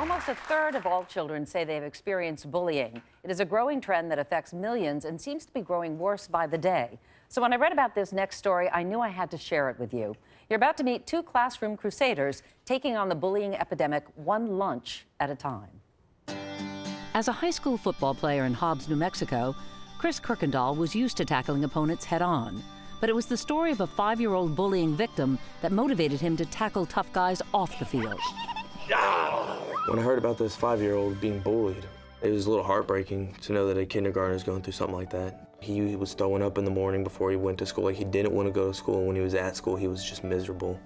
Almost a third of all children say they've experienced bullying. It is a growing trend that affects millions and seems to be growing worse by the day. So when I read about this next story, I knew I had to share it with you. You're about to meet two classroom crusaders taking on the bullying epidemic one lunch at a time. As a high school football player in Hobbs, New Mexico, Chris Kirkendall was used to tackling opponents head-on. But it was the story of a 5-year-old bullying victim that motivated him to tackle tough guys off the field. When I heard about this 5-year-old being bullied, it was a little heartbreaking to know that a kindergartner is going through something like that. He was throwing up in the morning before he went to school. Like, he didn't want to go to school, and when he was at school, he was just miserable.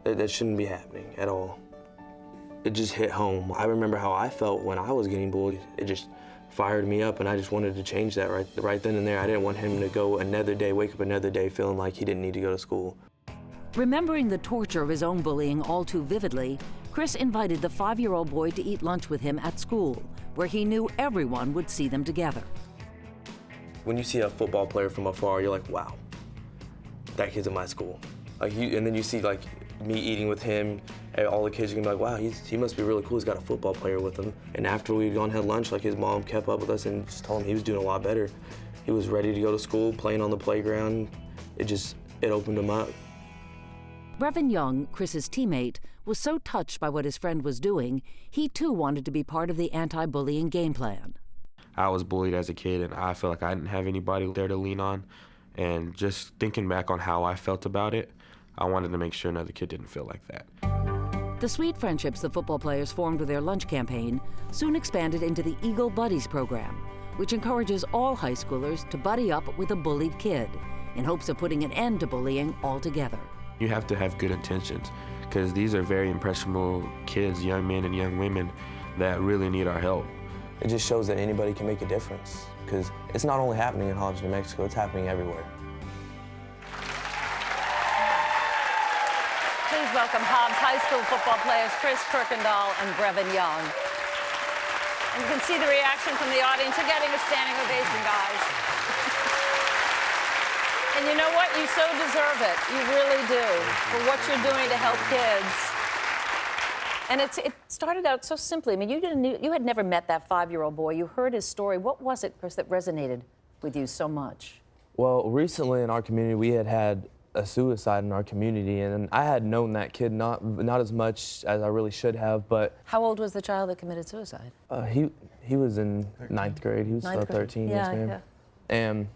That shouldn't be happening at all. It just hit home. I remember how I felt when I was getting bullied. It just fired me up, and I just wanted to change that right then and there. I didn't want him to go another day, wake up another day feeling like he didn't need to go to school. Remembering the torture of his own bullying all too vividly, Chris invited the 5-year-old boy to eat lunch with him at school, where he knew everyone would see them together. When you see a football player from afar, you're like, wow, that kid's in my school. And then you see like me eating with him, and all the kids are gonna be like, wow, he must be really cool. He's got a football player with him. And after we'd gone and had lunch, like, his mom kept up with us and just told him he was doing a lot better. He was ready to go to school, playing on the playground. It opened him up. Brevin Young, Chris's teammate, was so touched by what his friend was doing, he too wanted to be part of the anti-bullying game plan. I was bullied as a kid, and I felt like I didn't have anybody there to lean on. And just thinking back on how I felt about it, I wanted to make sure another kid didn't feel like that. The sweet friendships the football players formed with their lunch campaign soon expanded into the Eagle Buddies program, which encourages all high schoolers to buddy up with a bullied kid in hopes of putting an end to bullying altogether. You have to have good intentions, because these are very impressionable kids, young men and young women, that really need our help. It just shows that anybody can make a difference, because it's not only happening in Hobbs, New Mexico, it's happening everywhere. Please welcome Hobbs High School football players Chris Kirkendall and Brevin Young. And you can see the reaction from the audience. You're getting a standing ovation, guys. And you know what? You so deserve it. You really do, for what you're doing to help kids. And it started out so simply. I mean, you had never met that 5-year-old boy. You heard his story. What was it, Chris, that resonated with you so much? Well, recently in our community, we had a suicide in our community, and I had known that kid not as much as I really should have, but... How old was the child that committed suicide? He was in 9th grade. He was 13, yes, ma'am. Yeah. And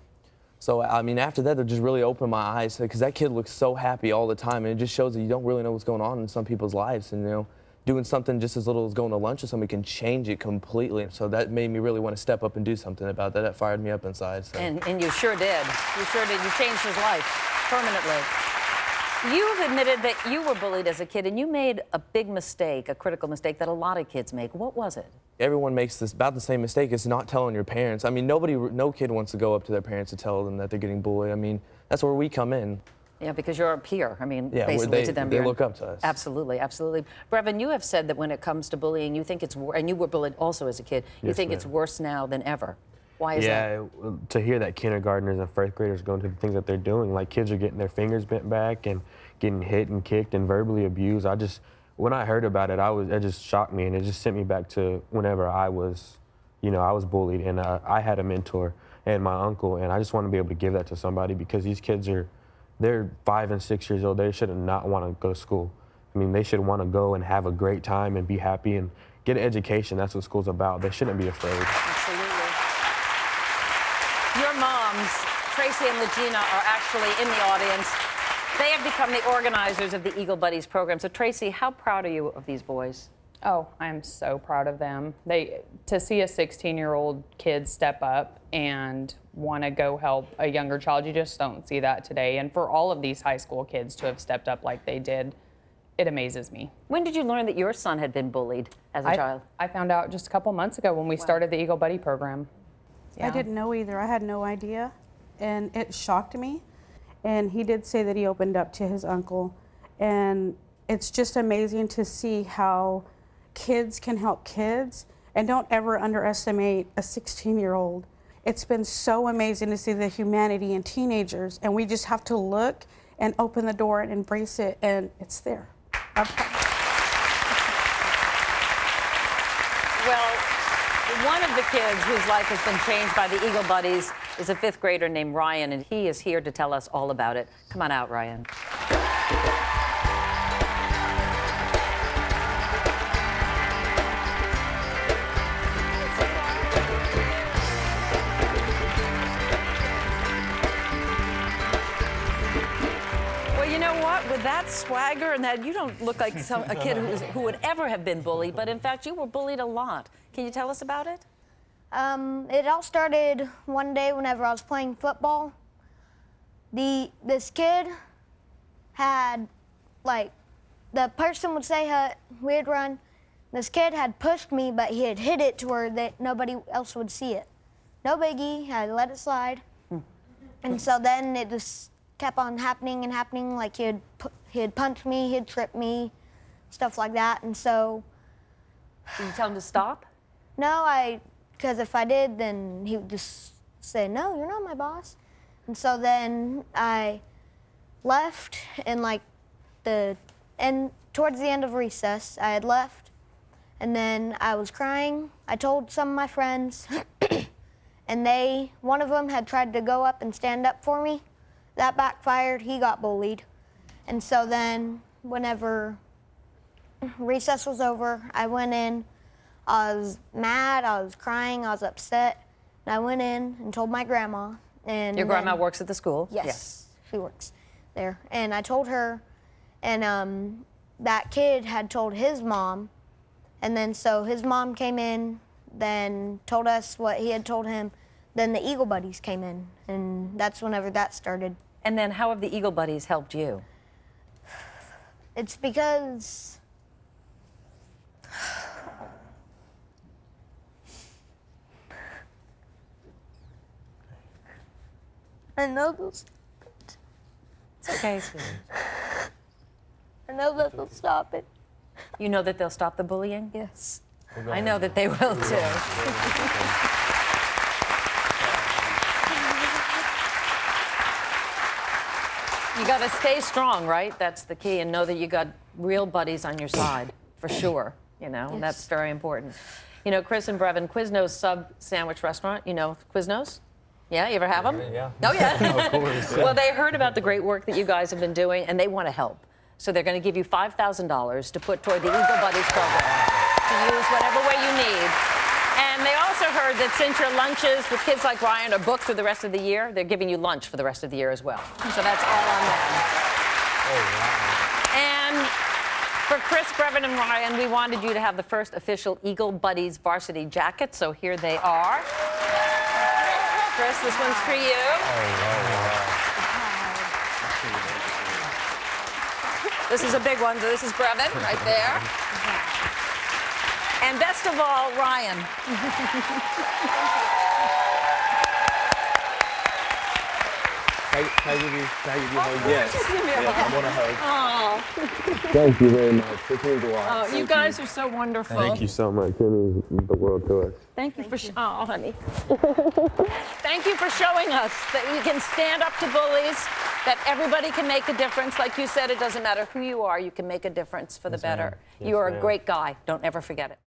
so, I mean, after that, it just really opened my eyes, because that kid looks so happy all the time, and it just shows that you don't really know what's going on in some people's lives, and, you know, doing something just as little as going to lunch with somebody can change it completely. So that made me really want to step up and do something about that. That fired me up inside. So. And you sure did. You sure did. You changed his life permanently. You've admitted that you were bullied as a kid, and you made a big mistake, a critical mistake that a lot of kids make. What was it? Everyone makes about the same mistake. It's not telling your parents. I mean, no kid wants to go up to their parents and tell them that they're getting bullied. I mean, that's where we come in. Yeah, because you're a peer. I mean, yeah, basically to them. They look up to us. Absolutely, absolutely. Brevin, you have said that when it comes to bullying, you think it's worse, and you were bullied also as a kid, you think it's worse now than ever. Why is that? Yeah, to hear that kindergartners and first graders going through the things that they're doing, like kids are getting their fingers bent back and getting hit and kicked and verbally abused. When I heard about it, it just shocked me, and it just sent me back to whenever I was bullied, and I had a mentor and my uncle, and I just want to be able to give that to somebody, because these kids they're 5 and 6 years old. They should not want to go to school. I mean, they should want to go and have a great time and be happy and get an education. That's what school's about. They shouldn't be afraid. Absolutely. Your moms, Tracy and Legina, are actually in the audience. They have become the organizers of the Eagle Buddies program. So, Tracy, how proud are you of these boys? Oh, I'm so proud of them. To see a 16-year-old kid step up and want to go help a younger child, you just don't see that today. And for all of these high school kids to have stepped up like they did, it amazes me. When did you learn that your son had been bullied as a child? I found out just a couple months ago when we started the Eagle Buddy program. Yeah. I didn't know either. I had no idea, and it shocked me. And he did say that he opened up to his uncle, and it's just amazing to see how kids can help kids, and don't ever underestimate a 16-year-old. It's been so amazing to see the humanity in teenagers, and we just have to look and open the door and embrace it, and it's there. Well, one of the kids whose life has been changed by the Eagle Buddies is a 5th grader named Ryan, and he is here to tell us all about it. Come on out, Ryan. Well, you know what? With that swagger and that, you don't look like a kid who would ever have been bullied, but in fact, you were bullied a lot. Can you tell us about it? It all started one day whenever I was playing football. This kid had, like, the person would say we'd run. This kid had pushed me, but he had hit it to where nobody else would see it. No biggie, I let it slide. And so then it just kept on happening and happening. Like he'd punch me, he'd trip me, stuff like that. And so. Did you tell him to stop? No, because if I did, then he would just say, "No, you're not my boss." And so then I left, and towards the end of recess, I had left, and then I was crying. I told some of my friends, and one of them had tried to go up and stand up for me. That backfired. He got bullied. And so then whenever recess was over, I went in. I was mad, I was crying, I was upset. And I went in and told my grandma. And Your grandma works at the school? Yes, she works there. And I told her, and that kid had told his mom. And then so his mom came in, then told us what he had told him. Then the Eagle Buddies came in, and that's whenever that started. And then how have the Eagle Buddies helped you? It's because I know those. It's okay, sweetie. I know that they'll stop it. You know that they'll stop the bullying? Yes. I know that they will too. You got to stay strong, right? That's the key, and know that you got real buddies on your side, for sure. You know, Yes. that's very important. You know, Chris and Brevin, Quiznos Sub Sandwich Restaurant. You know Quiznos? Yeah, you ever have them? Yeah. Oh yeah. Of course. Well, they heard about the great work that you guys have been doing, and they want to help. So they're going to give you $5,000 to put toward the Eagle Buddies program to use whatever way you need. And they also heard that since your lunches with kids like Ryan are booked for the rest of the year, they're giving you lunch for the rest of the year as well. So that's all on them. Oh, wow. And for Chris, Brevin, and Ryan, we wanted you to have the first official Eagle Buddies varsity jacket. So here they are. Chris, this one's for you. This is a big one, so this is Brevin right there. And best of all, Ryan. Can I give you a hug? Yes. Give me a Yes, hug. I want a hug. Oh, Thank you very much. This means a lot. oh, you guys are so wonderful. Thank you so much. It means the world to us. Thank you for, oh, honey. Thank you for showing us that we can stand up to bullies, that everybody can make a difference. Like you said, it doesn't matter who you are, you can make a difference for the better. Yes, You are a ma'am. great guy. Don't ever forget it.